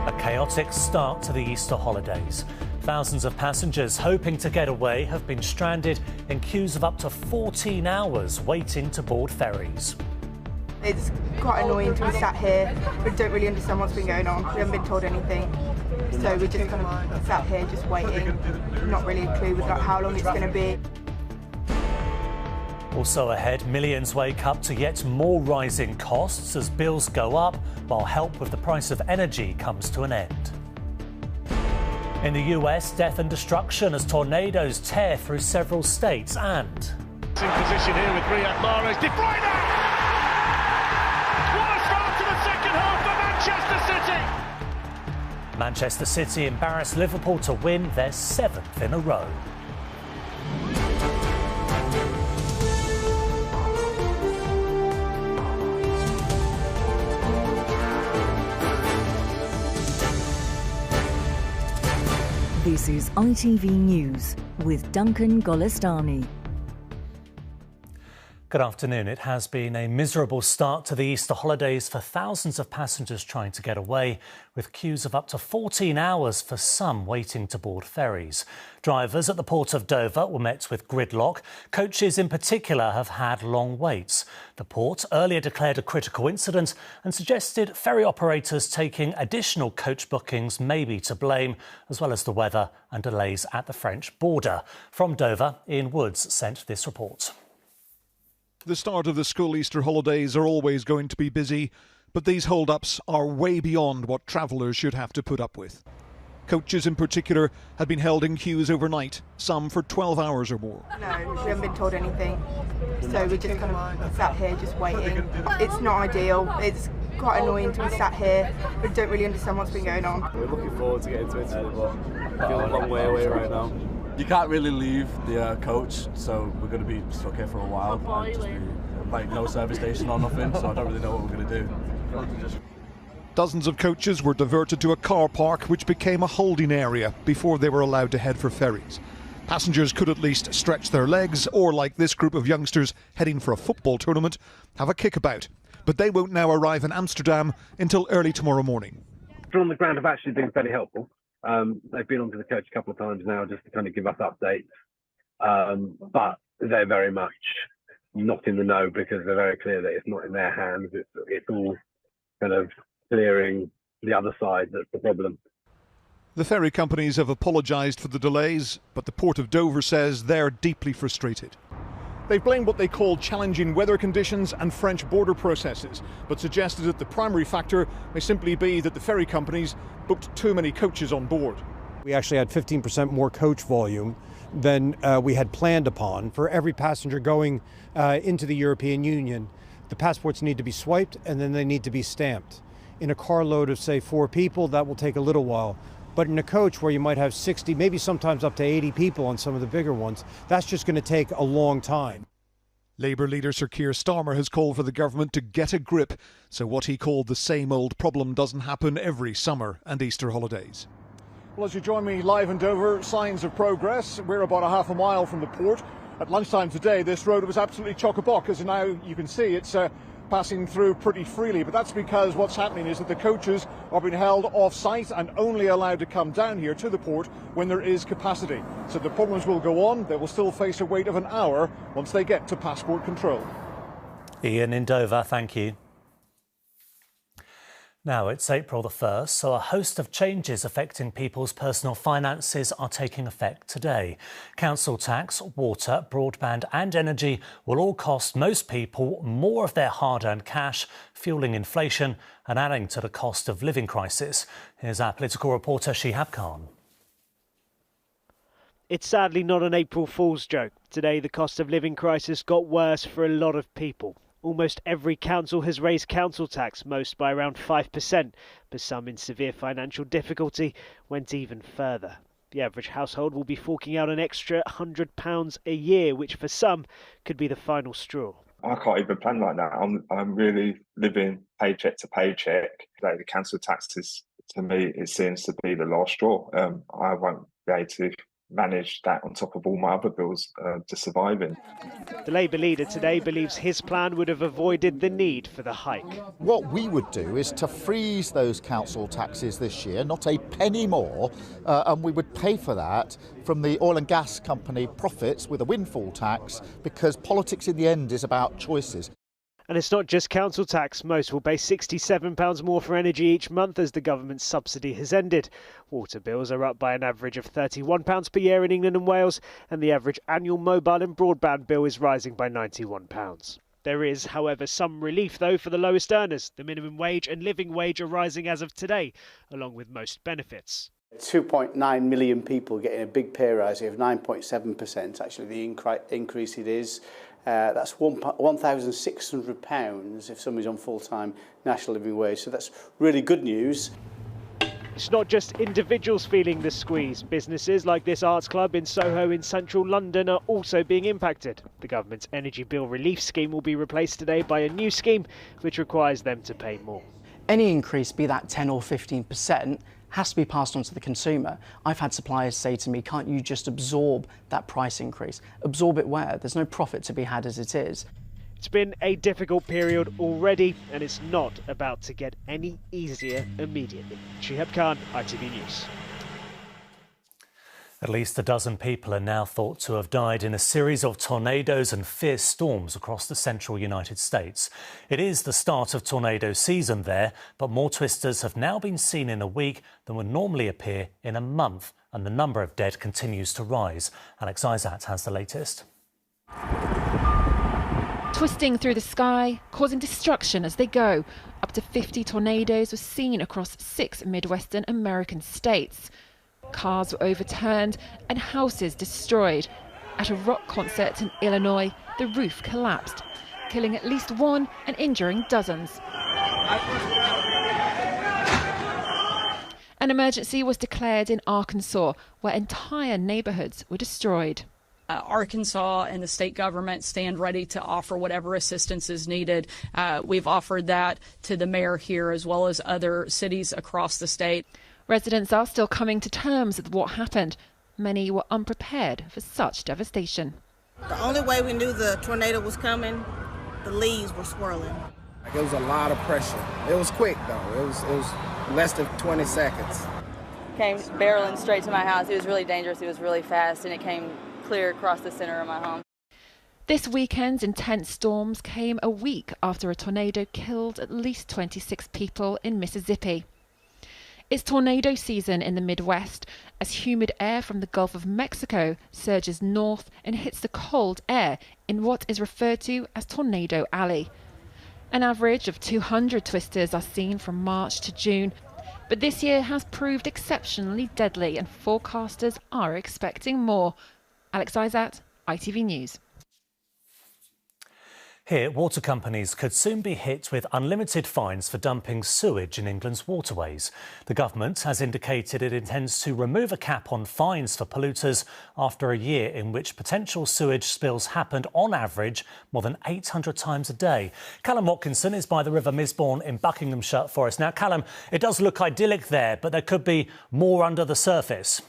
A chaotic start to the Easter holidays. Thousands of passengers hoping to get away have been stranded in queues of up to 14 hours waiting to board ferries. It's quite annoying to be sat here. We don't really understand what's been going on. We haven't been told anything. So we're just kind of sat here just waiting. Not really a clue with how long it's going to be. Also ahead, millions wake up to yet more rising costs as bills go up while help with the price of energy comes to an end. In the US, death and destruction as tornadoes tear through several states and... In position here with Riyad Mahrez. De Bruyne! What a start to the second half for Manchester City! Manchester City embarrassed Liverpool to win their 7th in a row. This is ITV News with Duncan Golestani. Good afternoon. It has been a miserable start to the Easter holidays for thousands of passengers trying to get away, with queues of up to 14 hours for some waiting to board ferries. Drivers at the port of Dover were met with gridlock. Coaches in particular have had long waits. The port earlier declared a critical incident and suggested ferry operators taking additional coach bookings may be to blame, as well as the weather and delays at the French border. From Dover, Ian Woods sent this report. The start of the school Easter holidays are always going to be busy, but these hold-ups are way beyond what travellers should have to put up with. Coaches in particular had been held in queues overnight, some for 12 hours or more. No, we haven't been told anything, so we're just kind of sat here just waiting. It's not ideal. It's quite annoying to be sat here. We don't really understand what's been going on. We're looking forward to getting to Italy, but I feel a long way away right now. You can't really leave the coach, so we're going to be stuck here for a while. And just be, like, no service station or nothing, so I don't really know what we're going to do. Dozens of coaches were diverted to a car park which became a holding area before they were allowed to head for ferries. Passengers could at least stretch their legs or, like this group of youngsters heading for a football tournament, have a kickabout. But they won't now arrive in Amsterdam until early tomorrow morning. People on the ground have actually been fairly helpful. They've been onto the coach a couple of times now just to kind of give us updates. But they're very much not in the know because they're very clear that it's not in their hands. It's all kind of clearing the other side that's the problem. The ferry companies have apologised for the delays, but the Port of Dover says they're deeply frustrated. They've blamed what they call challenging weather conditions and French border processes, but suggested that the primary factor may simply be that the ferry companies booked too many coaches on board. We actually had 15% more coach volume than we had planned upon. For every passenger going into the European Union, the passports need to be swiped and then they need to be stamped. In a carload of, say, 4 people, that will take a little while. But in a coach where you might have 60, maybe sometimes up to 80 people on some of the bigger ones, that's just going to take a long time. Labour leader Sir Keir Starmer has called for the government to get a grip so what he called the same old problem doesn't happen every summer and Easter holidays. Well, as you join me live in Dover, signs of progress. We're about a half a mile from the port. At lunchtime today, this road was absolutely chock-a-block. As now you can see, it's passing through pretty freely, but that's because what's happening is that the coaches are being held off-site and only allowed to come down here to the port when there is capacity. So the problems will go on. They will still face a wait of an hour once they get to passport control. Ian in Dover, thank you. Now it's April the 1st, so a host of changes affecting people's personal finances are taking effect today. Council tax, water, broadband and energy will all cost most people more of their hard-earned cash, fuelling inflation and adding to the cost of living crisis. Here's our political reporter Shihab Khan. It's sadly not an April Fool's joke. Today the cost of living crisis got worse for a lot of people. Almost every council has raised council tax, most by around 5%, but some in severe financial difficulty went even further. The average household will be forking out an extra £100 a year, which for some could be the final straw. I can't even plan like that. I'm really living paycheck to paycheck. Like the council tax is, to me, it seems to be the last straw. I won't be able to manage that on top of all my other bills to survive in. The Labour leader today believes his plan would have avoided the need for the hike. What we would do is to freeze those council taxes this year, not a penny more, and we would pay for that from the oil and gas company profits with a windfall tax, because politics in the end is about choices. And it's not just council tax. Most will pay £67 more for energy each month as the government's subsidy has ended. Water bills are up by an average of £31 per year in England and Wales, and the average annual mobile and broadband bill is rising by £91. There is, however, some relief, though, for the lowest earners. The minimum wage and living wage are rising as of today, along with most benefits. 2.9 million people getting a big pay rise of 9.7%. Actually, the increase it is. That's £1,600 if somebody's on full-time national living wage. So that's really good news. It's not just individuals feeling the squeeze. Businesses like this arts club in Soho in central London are also being impacted. The government's energy bill relief scheme will be replaced today by a new scheme which requires them to pay more. Any increase, be that 10 or 15%, has to be passed on to the consumer. I've had suppliers say to me, can't you just absorb that price increase? Absorb it where? There's no profit to be had as it is. It's been a difficult period already, and it's not about to get any easier immediately. Shihab Khan, ITV News. At least a dozen people are now thought to have died in a series of tornadoes and fierce storms across the central United States. It is the start of tornado season there, but more twisters have now been seen in a week than would normally appear in a month, and the number of dead continues to rise. Alex Isaac has the latest. Twisting through the sky, causing destruction as they go. Up to 50 tornadoes were seen across 6 Midwestern American states. Cars were overturned and houses destroyed. At a rock concert in Illinois, the roof collapsed, killing at least one and injuring dozens. An emergency was declared in Arkansas, where entire neighborhoods were destroyed. Arkansas and the state government stand ready to offer whatever assistance is needed. We've offered that to the mayor here as well as other cities across the state. Residents are still coming to terms with what happened. Many were unprepared for such devastation. The only way we knew the tornado was coming, the leaves were swirling. It was a lot of pressure. It was quick though. It was less than 20 seconds. Came barreling straight to my house. It was really dangerous. It was really fast, and it came clear across the center of my home. This weekend's intense storms came a week after a tornado killed at least 26 people in Mississippi. It's tornado season in the Midwest as humid air from the Gulf of Mexico surges north and hits the cold air in what is referred to as Tornado Alley. An average of 200 twisters are seen from March to June, but this year has proved exceptionally deadly and forecasters are expecting more. Alex Isaac, ITV News. Here, water companies could soon be hit with unlimited fines for dumping sewage in England's waterways. The government has indicated it intends to remove a cap on fines for polluters after a year in which potential sewage spills happened on average more than 800 times a day. Callum Watkinson is by the River Misbourne in Buckinghamshire for us. Now, Callum, it does look idyllic there, but there could be more under the surface.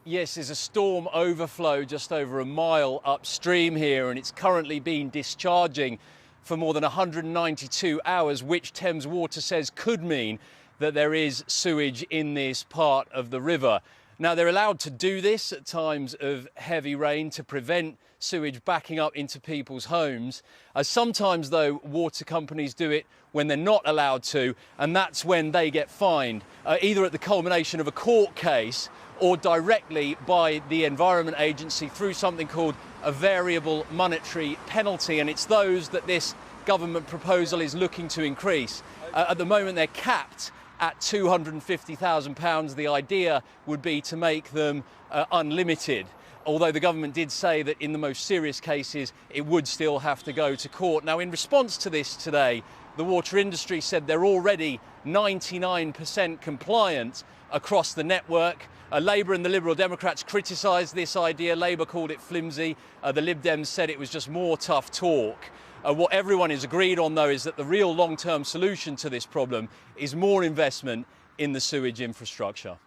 Yes, there's a storm overflow just over a mile upstream here, and it's currently been discharging for more than 192 hours, which Thames Water says could mean that there is sewage in this part of the river. Now, they're allowed to do this at times of heavy rain to prevent sewage backing up into people's homes. Sometimes, though, water companies do it when they're not allowed to, and that's when they get fined, either at the culmination of a court case or directly by the Environment Agency through something called a variable monetary penalty, and it's those that this government proposal is looking to increase. At the moment they're capped at £250,000. The idea would be to make them unlimited, although the government did say that in the most serious cases it would still have to go to court. Now, in response to this today, the water industry said they're already 99% compliant across the network. Labour and the Liberal Democrats criticised this idea. Labour called it flimsy. The Lib Dems said it was just more tough talk. What everyone is agreed on, though, is that the real long-term solution to this problem is more investment in the sewage infrastructure.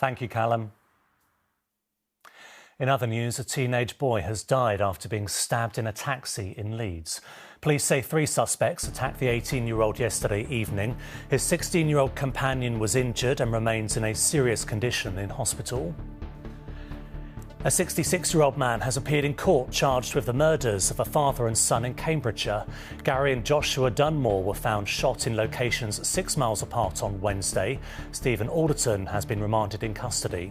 Thank you, Callum. In other news, a teenage boy has died after being stabbed in a taxi in Leeds. Police say 3 suspects attacked the 18-year-old yesterday evening. His 16-year-old companion was injured and remains in a serious condition in hospital. A 66-year-old man has appeared in court charged with the murders of a father and son in Cambridgeshire. Gary and Joshua Dunmore were found shot in locations 6 miles apart on Wednesday. Stephen Alderton has been remanded in custody.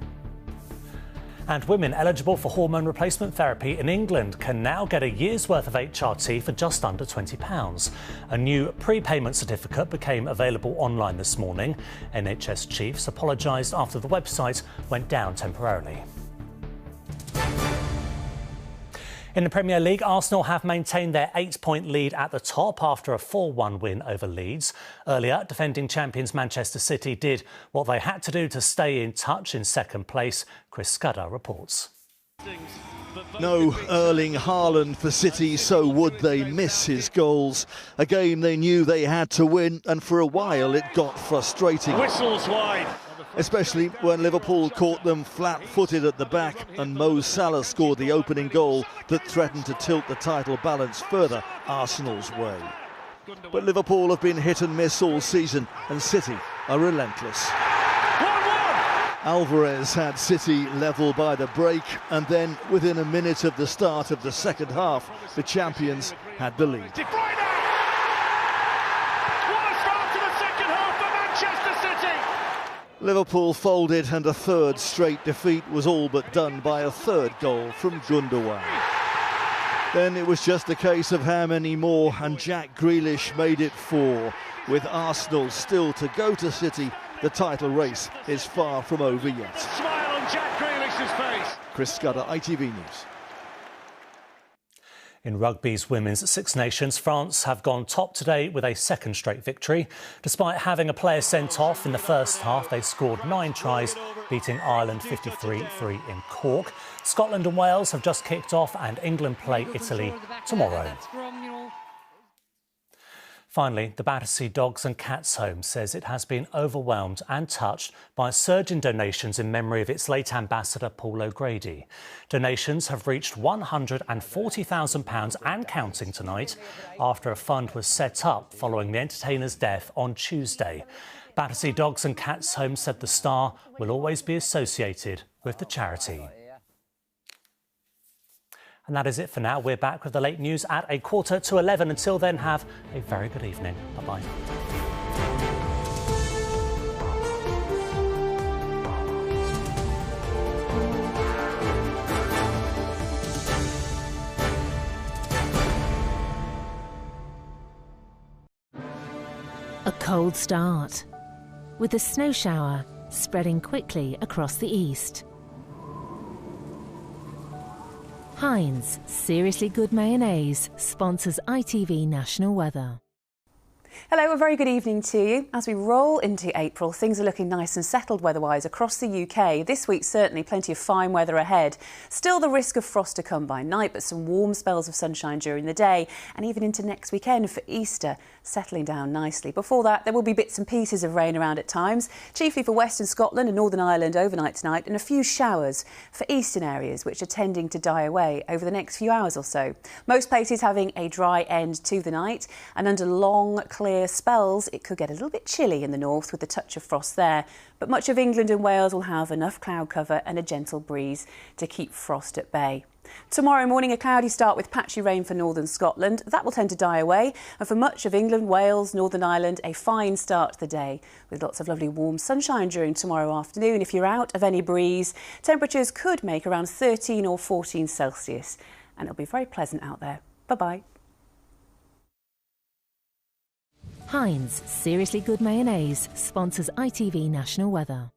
And women eligible for hormone replacement therapy in England can now get a year's worth of HRT for just under £20. A new prepayment certificate became available online this morning. NHS chiefs apologised after the website went down temporarily. In the Premier League, Arsenal have maintained their 8-point lead at the top after a 4-1 win over Leeds. Earlier, defending champions Manchester City did what they had to do to stay in touch in second place. Chris Scudder reports. No Erling Haaland for City, so would they miss his goals. A game they knew they had to win, and for a while it got frustrating. Whistles wide. Especially when Liverpool caught them flat-footed at the back and Mo Salah scored the opening goal that threatened to tilt the title balance further Arsenal's way. But Liverpool have been hit and miss all season, and City are relentless. 1-1. Alvarez had City level by the break, and then within a minute of the start of the second half, the champions had the lead. Liverpool folded, and a third straight defeat was all but done by a third goal from Gundogan. Then it was just a case of how many more, and Jack Grealish made it 4. With Arsenal still to go to City, the title race is far from over yet. Smile on Jack Grealish's face. Chris Scudder, ITV News. In rugby's women's Six Nations, France have gone top today with a second straight victory. Despite having a player sent off in the first half, they scored 9 tries, beating Ireland 53-3 in Cork. Scotland and Wales have just kicked off, and England play Italy tomorrow. Finally, the Battersea Dogs and Cats Home says it has been overwhelmed and touched by a surge in donations in memory of its late ambassador, Paul O'Grady. Donations have reached £140,000 and counting tonight after a fund was set up following the entertainer's death on Tuesday. Battersea Dogs and Cats Home said the star will always be associated with the charity. And that is it for now. We're back with the late news at 11:15. Until then, have a very good evening. Bye-bye. A cold start, with a snow shower spreading quickly across the east. Heinz Seriously Good Mayonnaise sponsors ITV National Weather. Hello, a very good evening to you. As we roll into April, things are looking nice and settled weather-wise across the UK. This week, certainly plenty of fine weather ahead. Still the risk of frost to come by night, but some warm spells of sunshine during the day, and even into next weekend for Easter, settling down nicely. Before that, there will be bits and pieces of rain around at times, chiefly for Western Scotland and Northern Ireland overnight tonight, and a few showers for eastern areas, which are tending to die away over the next few hours or so. Most places having a dry end to the night, and under long, clear spells, it could get a little bit chilly in the north with a touch of frost there, but much of England and Wales will have enough cloud cover and a gentle breeze to keep frost at bay. Tomorrow morning, a cloudy start with patchy rain for northern Scotland. That will tend to die away, and for much of England, Wales, Northern Ireland, a fine start to the day with lots of lovely warm sunshine during tomorrow afternoon. If you're out of any breeze, temperatures could make around 13 or 14 Celsius, and it'll be very pleasant out there. Bye-bye. Heinz Seriously Good Mayonnaise sponsors ITV National Weather.